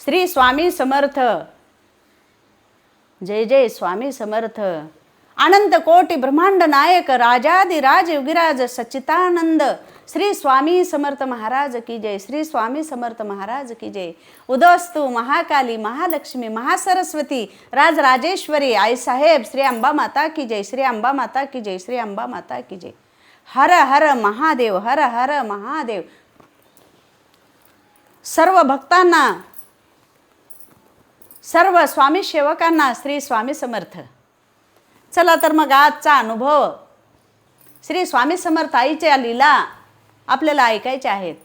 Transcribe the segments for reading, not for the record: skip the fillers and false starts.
श्री स्वामी समर्थ. जय जय स्वामी समर्थ. अनंत कोटी ब्रह्मांड नायक राजाधिराज योगीराज सच्चिदानंद श्री स्वामी समर्थ महाराज की जय. श्री स्वामी समर्थ महाराज की जय. उदोस्तु महाकाली महालक्ष्मी महासरस्वती राजराजेश्वरी आई साहेब श्री अंबा माता की जय. श्री अंबा माता की जय. श्री अंबा माता की जय. हर हर महादेव. हर हर महादेव. सर्व भक्तांना सर्व स्वामी सेवकांना श्री स्वामी समर्थ. चला तर मग आजचा अनुभव श्री स्वामी समर्थ आईच्या लीला आपल्याला ऐकायच्या आहेत.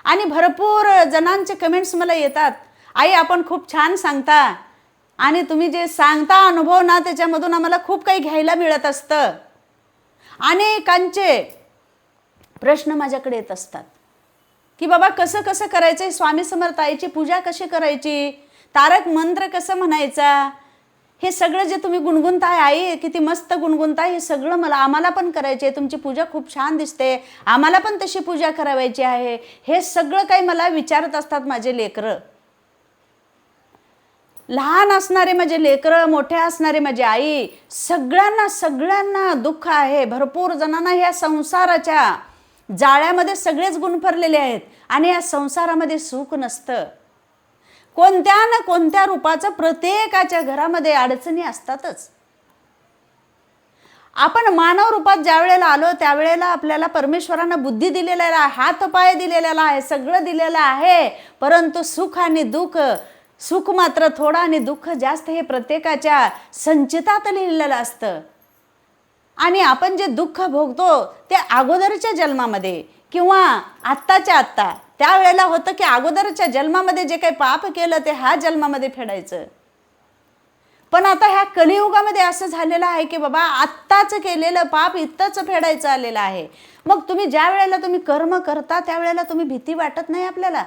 आणि भरपूर जणांचे कमेंट्स मला येतात, आई आपण खूप छान सांगता आणि तुम्ही जे सांगता अनुभव ना त्याच्यामधून आम्हाला खूप काही घ्यायला मिळत असतं. अनेकांचे प्रश्न माझ्याकडे येत असतात की बाबा कसं कसं करायचं, स्वामी समर्थ आईची पूजा कशी करायची, तारक मंत्र कसं म्हणायचा, हे सगळं जे तुम्ही गुणगुणताय आई किती मस्त गुणगुणताय, हे सगळं आम्हाला पण करायचे. तुमची पूजा खूप छान दिसते, आम्हाला पण तशी पूजा करावायची आहे. हे सगळं काही मला विचारत असतात माझे लेकरं. लहान असणारे माझे लेकरं, मोठे असणारे माझी आई, सगळ्यांना दुःख आहे. भरपूर जणांना ह्या संसाराच्या जाळ्यामध्ये सगळेच गुंफरलेले आहेत आणि या संसारामध्ये सुख नसतं. कोणत्या ना कोणत्या रूपाचं प्रत्येकाच्या घरामध्ये अडचणी असतातच. आपण मानव रूपात ज्या वेळेला आलो त्यावेळेला आपल्याला परमेश्वरानं बुद्धी दिलेला आहे, हात पाय दिलेला आहे, सगळं दिलेलं आहे. परंतु सुख आणि दुःख, सुख मात्र थोडं आणि दुःख जास्त हे प्रत्येकाच्या संचितात लिहिलेलं असतं. आणि आपण जे दुःख भोगतो ते अगोदरच्या जन्मामध्ये किंवा आत्ताच्या आत्ता त्यावेळेला होतं की अगोदरच्या जन्मामध्ये जे काही पाप केलं ते ह्या जन्मामध्ये फेडायचं. पण आता ह्या कलियुगामध्ये असं झालेलं आहे की बाबा आत्ताच केलेलं पाप इतकंच फेडायचं आलेलं आहे. मग तुम्ही ज्या वेळेला तुम्ही कर्म करता त्यावेळेला तुम्ही भीती वाटत नाही आपल्याला.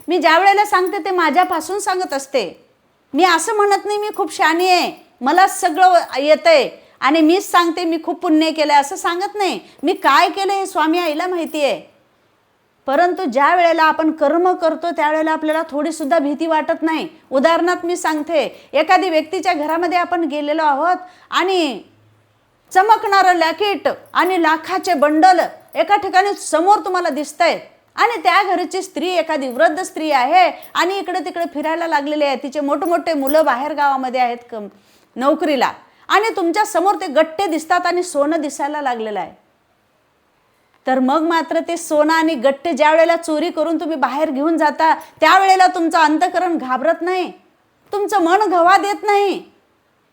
मी ज्या वेळेला सांगते ते माझ्यापासून सांगत असते. मी असं म्हणत नाही मी खूप शहाणी आहे, मला सगळं येतंय आणि मीच सांगते मी खूप पुण्य केलंय असं सांगत नाही. मी काय केलं हे स्वामी आईला माहिती आहे. परंतु ज्या वेळेला आपण कर्म करतो त्यावेळेला आपल्याला थोडी सुद्धा भीती वाटत नाही. उदाहरणार्थ मी सांगते, एखादी व्यक्तीच्या घरामध्ये आपण गेलेलो आहोत आणि चमकणारं लॅकेट आणि लाखाचे बंडल एका ठिकाणी समोर तुम्हाला दिसतंय आणि त्या घरची स्त्री एखादी वृद्ध स्त्री आहे आणि इकडे तिकडे फिरायला लागलेली आहे. तिचे मोठमोठे मुलं बाहेर गावामध्ये आहेत नोकरीला आणि तुमच्या समोर ते गट्टे दिसतात आणि सोनं दिसायला लागलेलं आहे. तर मग मात्र ते सोनं आणि गट्टे ज्या वेळेला चोरी करून तुम्ही बाहेर घेऊन जाता त्यावेळेला तुमचं अंतःकरण घाबरत नाही, तुमचं मन गवा देत नाही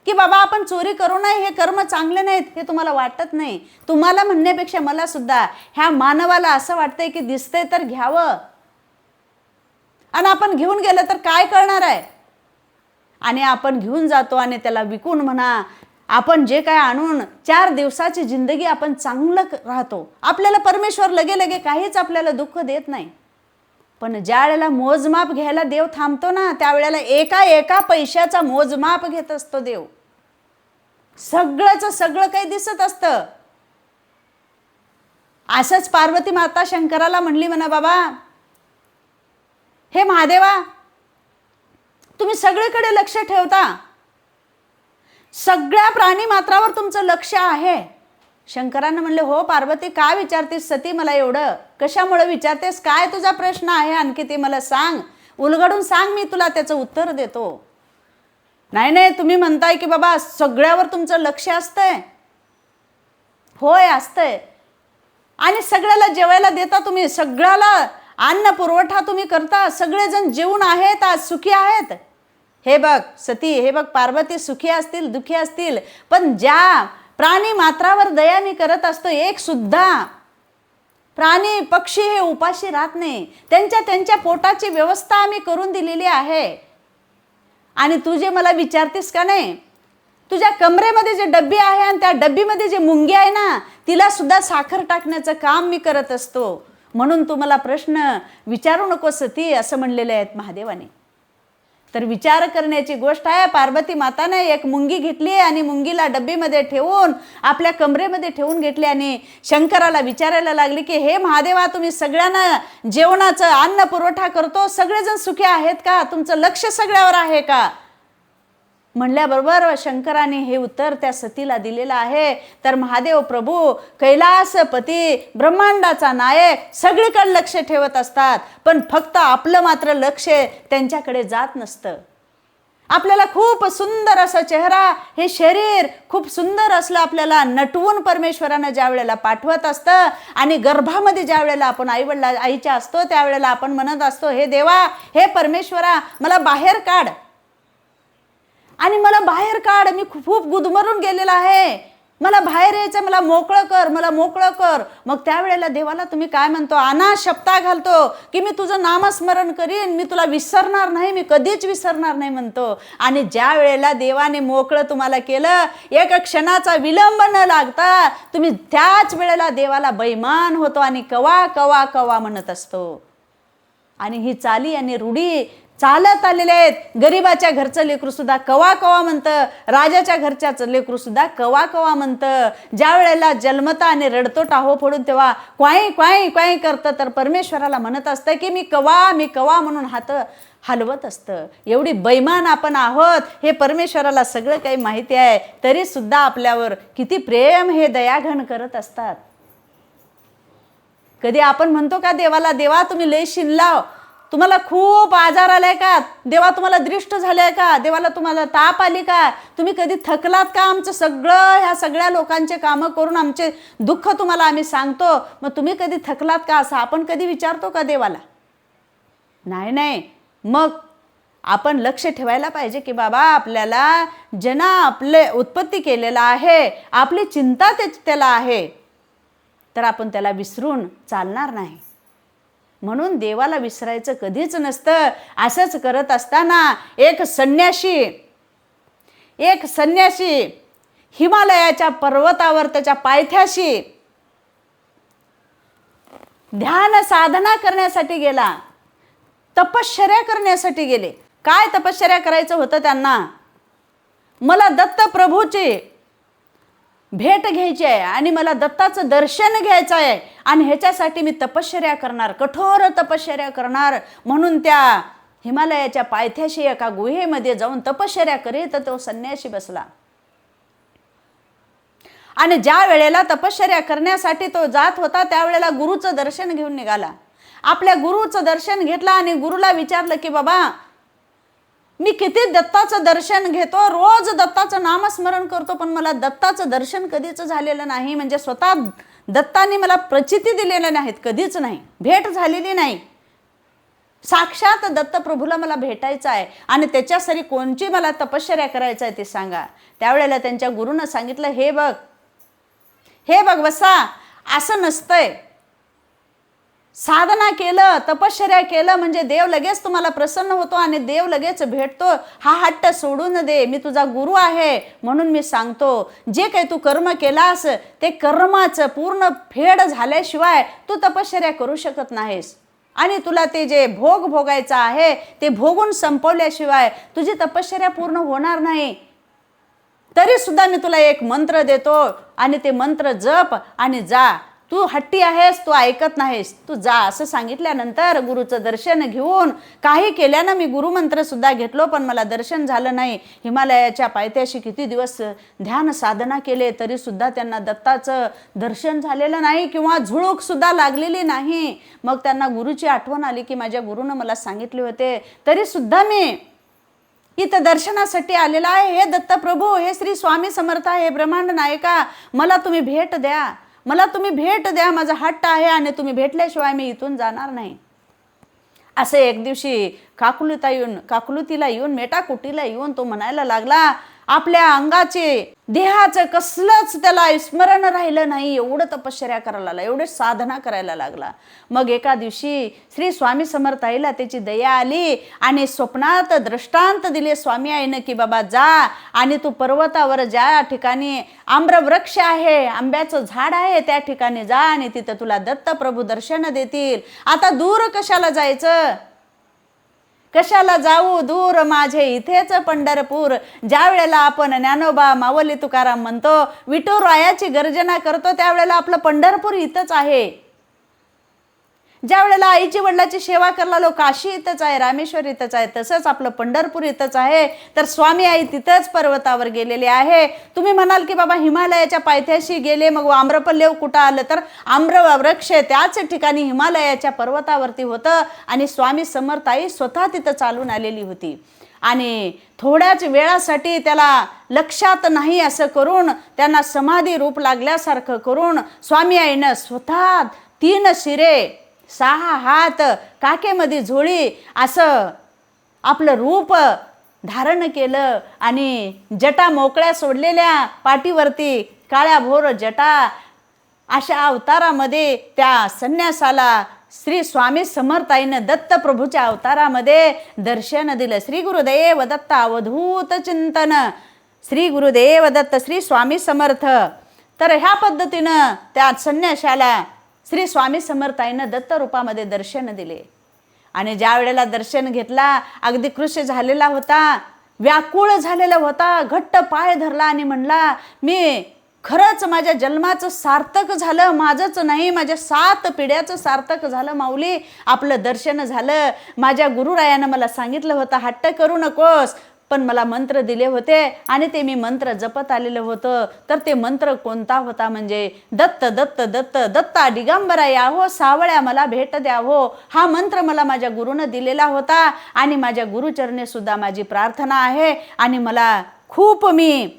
की बाबा आपण चोरी करू नये, हे कर्म चांगले नाहीत, हे तुम्हाला वाटत नाही. तुम्हाला म्हणण्यापेक्षा मला सुद्धा ह्या मानवाला असं वाटतंय की दिसतंय तर घ्यावं आणि आपण घेऊन गेलं तर काय करणार आहे. आणि आपण घेऊन जातो आणि त्याला विकून म्हणा आपण जे काय आणून 4 दिवसाची जिंदगी आपण चांगलं राहतो. आपल्याला परमेश्वर लगे काहीच आपल्याला दुःख देत नाही. पण ज्या वेळेला मोजमाप घ्यायला देव थांबतो ना त्यावेळेला एका पैशाचा मोजमाप घेत असतो देव. सगळं काही दिसत असतं. असंच पार्वती माता शंकराला म्हणली म्हणा बाबा हे महादेवा तुम्ही सगळीकडे लक्ष ठेवता, सगळ्या प्राणी मात्रावर तुमचं लक्ष आहे. शंकरांना म्हणले हो पार्वती का विचारतेस सती मला एवढं, कशामुळे विचारतेस, काय तुझा प्रश्न आहे आणखी ते मला सांग, उलगडून सांग, मी तुला त्याचं उत्तर देतो. नाही तुम्ही म्हणताय की बाबा सगळ्यावर तुमचं लक्ष असतंय. होय असतंय. आणि सगळ्याला जेवायला देता तुम्ही, सगळ्याला अन्न पुरवठा तुम्ही करता, सगळेजण जेवून आहेत, आज सुखी आहेत. हे बघ सती, हे बघ पार्वती, सुखी असतील दुखी असतील पण ज्या प्राणी मात्रावर दया मी करत असतो एक सुद्धा प्राणी पक्षी हे उपाशी राहत नाही. त्यांच्या पोटाची व्यवस्था आम्ही करून दिलेली आहे. आणि तू जे मला विचारतेस का नाही, तुझ्या कमरेमध्ये जे डब्बी आहे आणि त्या डब्बीमध्ये जे मुंगी आहे ना तिला सुद्धा साखर टाकण्याचं काम मी करत असतो. म्हणून तू मला प्रश्न विचारू नको सती असं म्हणलेले आहेत महादेवाने. तर विचार करण्याची गोष्ट आहे. पार्वती माताने एक मुंगी घेतली आणि मुंगीला डब्बीमध्ये ठेवून आपल्या कमरेमध्ये ठेवून घेतली आणि शंकराला विचारायला लागली की हे महादेवा, तुम्ही सगळ्यांना जेवणाचं अन्न पुरवठा करतो, सगळेजण सुखी आहेत का? तुमचं लक्ष सगळ्यावर आहे का? म्हणल्याबरोबर शंकराने हे उत्तर त्या सतीला दिलेलं आहे. तर महादेव प्रभू कैलासपती, ब्रह्मांडाचा नायक, सगळीकडे लक्ष ठेवत असतात, पण फक्त आपलं मात्र लक्ष त्यांच्याकडे जात नसतं. आपल्याला खूप सुंदर असा चेहरा, हे शरीर खूप सुंदर असलं आपल्याला नटवून परमेश्वरानं ज्या वेळेला पाठवत असतं आणि गर्भामध्ये ज्या वेळेला आपण आईच्या असतो त्यावेळेला आपण म्हणत असतो, हे देवा, हे परमेश्वरा, मला बाहेर काढ आणि मला बाहेर काढ, मी खूप गुदमरून गेलेला आहे, मला बाहेर यायचं, मला मोकळं कर, मला मोकळं कर. मग त्यावेळेला देवाला तुम्ही काय म्हणतो? अना शब्दा घालतो की मी तुझं नामस्मरण करीन, मी तुला विसरणार नाही, मी कधीच विसरणार नाही म्हणतो. आणि ज्या वेळेला देवाने मोकळं तुम्हाला केलं, एक क्षणाचा विलंब न लागता तुम्ही त्याच वेळेला देवाला बैमान होतो आणि कवा कवा कवा म्हणत असतो. आणि ही चाली आणि रूढी चालत आलेले आहेत. गरिबाच्या घरचं लेकरू सुद्धा कवा कवा म्हणतं, राजाच्या घरच्याचं लेकरू सुद्धा कवा कवा म्हणतं. ज्या वेळेला जन्मता आणि रडतो टाहो फोडून तेव्हा क्वाई क्वाई क्वाई करतं, तर परमेश्वराला म्हणत असतं की मी कवा म्हणून हात हलवत असतं. एवढी बैमान आपण आहोत हे परमेश्वराला सगळं काही माहिती आहे, तरी सुद्धा आपल्यावर किती प्रेम हे दयाघन करत असतात. कधी आपण म्हणतो का देवाला, देवा तुम्ही लय शिनलाव, तुम्हाला खूप आजार आलाय का? देवा तुम्हाला दृष्ट झालाय का? देवाला तुम्हाला ताप आली का? तुम्ही कधी थकलात का? आमचं सगळं ह्या सगळ्या लोकांचे कामं करून आमचे दुःख तुम्हाला आम्ही सांगतो, मग तुम्ही कधी थकलात का? असं आपण कधी विचारतो का देवाला? नाही. मग आपण लक्ष ठेवायला पाहिजे की बाबा आपल्याला ज्यांना आपले उत्पत्ती केलेला आहे, आपली चिंता त्याला आहे, तर आपण त्याला विसरून चालणार नाही. म्हणून देवाला विसरायचं कधीच नसतं. असंच करत असताना एक संन्यासी हिमालयाच्या पर्वतावर त्याच्या पायथ्याशी ध्यान साधना करण्यासाठी गेला, तपश्चर्या करण्यासाठी गेले. काय तपश्चर्या करायचं होतं त्यांना? मला दत्त प्रभूची भेट घ्यायची आहे आणि मला दत्ताचं दर्शन घ्यायचं आहे आणि ह्याच्यासाठी मी तपश्चर्या करणार, कठोर तपश्चर्या करणार. म्हणून त्या हिमालयाच्या पायथ्याशी एका गुहेमध्ये जाऊन तपश्चर्या करीत तो संन्यासी बसला. आणि ज्या वेळेला तपश्चर्या करण्यासाठी तो जात होता त्यावेळेला गुरुचं दर्शन घेऊन निघाला. आपल्या गुरुचं दर्शन घेतलं आणि गुरुला विचारलं की बाबा मी किती दत्ताचं दर्शन घेतो, रोज दत्ताचं नामस्मरण करतो, पण मला दत्ताचं दर्शन कधीच झालेलं नाही. म्हणजे स्वतः दत्ताने मला प्रचिती दिलेल्या नाहीत, कधीच नाही, भेट झालेली नाही. साक्षात दत्तप्रभूला मला भेटायचं आहे आणि त्याच्यासाठी कोणची मला तपश्चर्या करायचं आहे ते सांगा. त्यावेळेला त्यांच्या गुरुनं सांगितलं, हे बघ बसा, असं नसतंय. साधना केलं, तपश्चर्या केलं म्हणजे देव लगेच तुम्हाला प्रसन्न होतो आणि देव लगेच भेटतो. हा हट्ट सोडून दे, मी तुझा गुरु आहे म्हणून मी सांगतो, जे काही तू कर्म केलास ते कर्माचं पूर्ण फेड झाल्याशिवाय तू तपश्चर्या करू शकत नाहीस आणि तुला ते जे भोगायचं आहे ते भोगून संपवल्याशिवाय तुझी तपश्चर्या पूर्ण होणार नाही. तरी सुद्धा मी तुला एक मंत्र देतो आणि ते मंत्र जप आणि जा. तू हट्टी आहेस, तू ऐकत नाहीस, तू जा. असं सांगितल्यानंतर गुरुचं दर्शन घेऊन काही केल्यानं मी गुरुमंत्र सुद्धा घेतलो पण मला दर्शन झालं नाही. हिमालयाच्या पायथ्याशी किती दिवस ध्यान साधना केले तरी सुद्धा त्यांना दत्ताचं दर्शन झालेलं नाही किंवा झुळूक सुद्धा लागलेली नाही. मग त्यांना गुरुची आठवण आली की माझ्या गुरुनं मला सांगितले होते, तरी सुद्धा मी इथं दर्शनासाठी आलेला आहे. हे दत्तप्रभू, हे श्री स्वामी समर्थ, हे ब्रह्मांड नायका, मला तुम्ही भेट द्या, मला तुम्ही भेट द्या, माझा हट्ट आहे आणि तुम्ही भेटल्याशिवाय मी इथून जाणार नाही. असे एक दिवशी काकुलतीला येऊन मेटाकुटीला येऊन तो म्हणायला लागला, आपल्या अंगाचे देहाचं कसलंच त्याला स्मरण राहिलं नाही, एवढं तपश्चर्या करायला लागला, एवढे साधना करायला लागला. मग एका दिवशी श्री स्वामी समर्थ आईला त्याची दया आली आणि स्वप्नात दृष्टांत दिले स्वामी आईनं की बाबा जा आणि तू पर्वतावर ज्या ठिकाणी आम्रवृक्ष आहे, आंब्याचं झाड आहे, त्या ठिकाणी जा आणि तिथं तुला दत्तप्रभू दर्शन देतील. आता दूर कशाला जायचं? कशाला जाऊ दूर माझे इथेच पंढरपूर. ज्या वेळेला आपण ज्ञानोबा माऊली तुकाराम म्हणतो, विठुरायाची गर्जना करतो, त्यावेळेला आपलं पंढरपूर इथंच आहे. ज्या वेळेला आईची वडिलाची सेवा करायला लोक काशी इथंच आहे, रामेश्वर इथंच आहे, तसंच आपलं पंढरपूर इथंच आहे. तर स्वामी आई तिथंच पर्वतावर गेलेले आहे. तुम्ही म्हणाल की बाबा हिमालयाच्या पायथ्याशी गेले, मग आम्रपल्लव कुठं आलं? तर आम्र वृक्ष त्याच ठिकाणी हिमालयाच्या पर्वतावरती होतं आणि स्वामी समर्थ आई स्वतः तिथं चालून आलेली होती. आणि थोड्याच वेळासाठी त्याला लक्षात नाही असं करून, त्यांना समाधी रूप लागल्यासारखं करून स्वामी आईनं स्वतः 3 शिरे 6 हात काकेमध्ये झोळी असं आपलं रूप धारण केलं आणि जटा मोकळ्या सोडलेल्या, पाठीवरती काळ्या भोर जटा, अशा अवतारामध्ये त्या संन्यासाला श्री स्वामी समर्थाईनं दत्त प्रभूच्या अवतारामध्ये दर्शन दिलं. श्री गुरुदेव दत्त अवधूत चिंतन. श्री गुरुदेव दत्त श्री स्वामी समर्थ. तर ह्या पद्धतीनं त्या संन्याशाला श्री स्वामी समर्थाईनं दत्त रूपामध्ये दर्शन दिले. आणि ज्या वेळेला दर्शन घेतला, अगदी कृश झालेला होता, व्याकुळ झालेला होता, घट्ट पाय धरला आणि म्हणला, मी खरंच माझ्या जन्माचं सार्थक झालं, माझंच नाही माझ्या 7 पिढ्याचं सार्थक झालं माऊली. आपलं दर्शन झालं. माझ्या गुरुरायानं मला सांगितलं होतं हट्ट करू नकोस, पण मला मंत्र दिले होते आणि ते मी मंत्र जपत आलेलं होतं. तर ते मंत्र कोणता होता? म्हणजे दत्त दत्त दत्त दत्ता दिगंबरा याहो, सावळ्या मला भेट द्यावो. हा मंत्र मला माझ्या गुरुनं दिलेला होता आणि माझ्या गुरुचरणी सुद्धा माझी प्रार्थना आहे. आणि मला खूप मी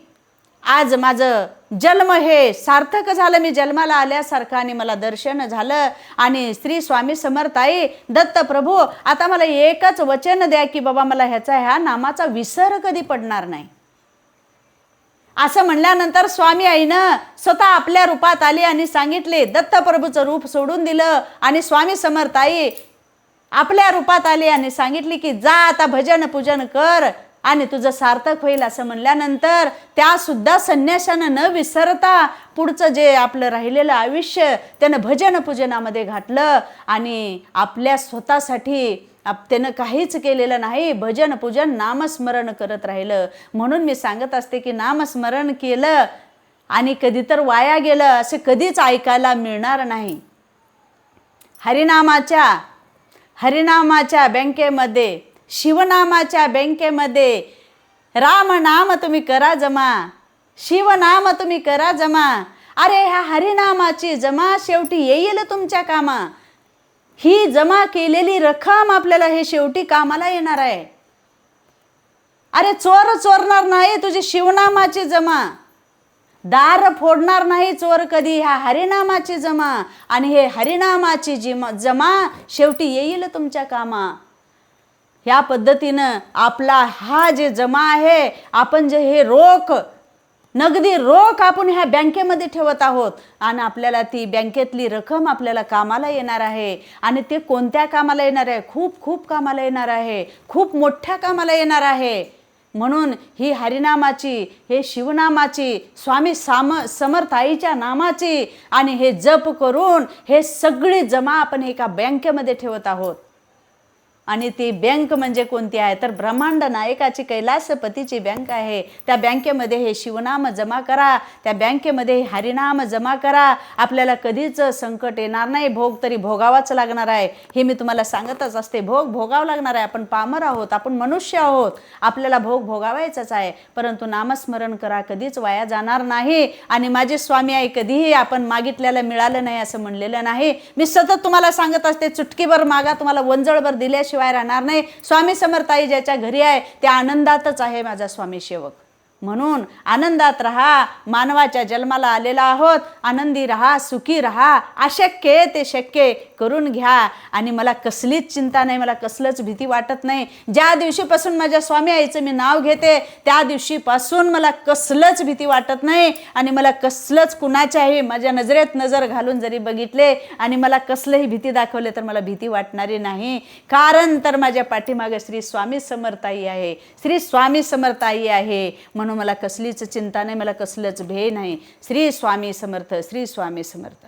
आज माझं जन्म हे सार्थक झालं, मी जन्माला आल्यासारखं आणि मला दर्शन झालं. आणि श्री स्वामी समर्थाई दत्त प्रभू, आता मला एकच वचन द्या की बाबा मला ह्या नामाचा विसर कधी पडणार नाही. असं म्हणल्यानंतर स्वामी आईनं स्वतः आपल्या रूपात आली आणि सांगितले, दत्त प्रभूचं रूप सोडून दिलं आणि स्वामी समर्थाई आपल्या रूपात आली आणि सांगितली की जा आता भजन पूजन कर आणि तुझं सार्थक होईल. असं म्हणल्यानंतर त्या सुद्धा संन्याशानं न विसरता पुढचं जे आपलं राहिलेलं आयुष्य त्यानं भजन पूजनामध्ये घातलं आणि आपल्या स्वतःसाठी त्यानं काहीच केलेलं नाही. भजन पूजन नामस्मरण करत राहिलं. म्हणून मी सांगत असते की नामस्मरण केलं आणि कधी तर वाया गेलं असं कधीच ऐकायला मिळणार नाही. हरिनामाच्या बँकेमध्ये, शिवनामाच्या बँकेमध्ये रामनाम तुम्ही करा जमा, शिवनाम तुम्ही करा जमा. अरे ह्या हरिनामाची जमा शेवटी येईल तुमच्या कामा. ही जमा केलेली रक्कम आपल्याला हे शेवटी कामाला येणार आहे. अरे चोर चोरणार नाही तुझी शिवनामाची जमा, दार फोडणार नाही चोर कधी, ह्या हरिनामाची जमा. आणि हे हरिनामाची जमा शेवटी येईल तुमच्या कामा. ह्या पद्धतीनं आपला हा जे जमा आहे, आपण जे हे रोख, नगदी रोख आपण ह्या बँकेमध्ये ठेवत आहोत आणि आपल्याला ती बँकेतली रक्कम आपल्याला कामाला येणार आहे. आणि ते कोणत्या कामाला येणार आहे? खूप खूप कामाला येणार आहे, खूप मोठ्या कामाला येणार आहे. म्हणून ही हरिनामाची, हे शिवनामाची, स्वामी समर्थ आईच्या नामाची आणि हे जप करून हे सगळी जमा आपण एका बँकेमध्ये ठेवत आहोत. आणि ती बँक म्हणजे कोणती आहे? तर ब्रह्मांड नायकाची कैलासपतीची बँक आहे. त्या बँकेमध्ये हे शिवनाम जमा करा, त्या बँकेमध्ये हे हरिनाम जमा करा. आपल्याला कधीच संकट येणार नाही. भोग तरी भोगावाच लागणार आहे, हे मी तुम्हाला सांगतच असते. भोग भोगावं लागणार आहे. आपण पामर आहोत, आपण मनुष्य आहोत, आपल्याला भोग भोगावायचाच आहे. परंतु नामस्मरण करा, कधीच वाया जाणार नाही. आणि माझे स्वामी आई कधीही आपण मागितल्याला मिळालं नाही असं म्हणलेलं नाही. मी सतत तुम्हाला सांगत असते, चुटकीभर मागा, तुम्हाला वंजळभर दिल्याशिवाय राहणार नाही. स्वामी समर्थाई ज्याच्या घरी आहे त्या आनंदातच आहे माझा स्वामी सेवक. म्हणून आनंदात राहा. मानवाच्या जन्माला आलेला आहोत, आनंदी राहा, सुखी राहा. अशक्य आहे ते शक्य करून घ्या. आणि मला कसलीच चिंता नाही, मला कसलंच भीती वाटत नाही. ज्या दिवशीपासून माझ्या स्वामी आईचं मी नाव घेते त्या दिवशीपासून मला कसलंच भीती वाटत नाही. आणि मला कसलंच कुणाच्याही माझ्या नजरेत नजर घालून जरी बघितले आणि मला कसलंही भीती दाखवले तर मला भीती वाटणारी नाही. कारण तर माझ्या पाठीमागे श्री स्वामी समर्थाई आहे, श्री स्वामी समर्थाई आहे. म्हणून मला कसलीच चिंता नाही, मला कसलंच भय नाही. श्री स्वामी समर्थ, श्री स्वामी समर्थ.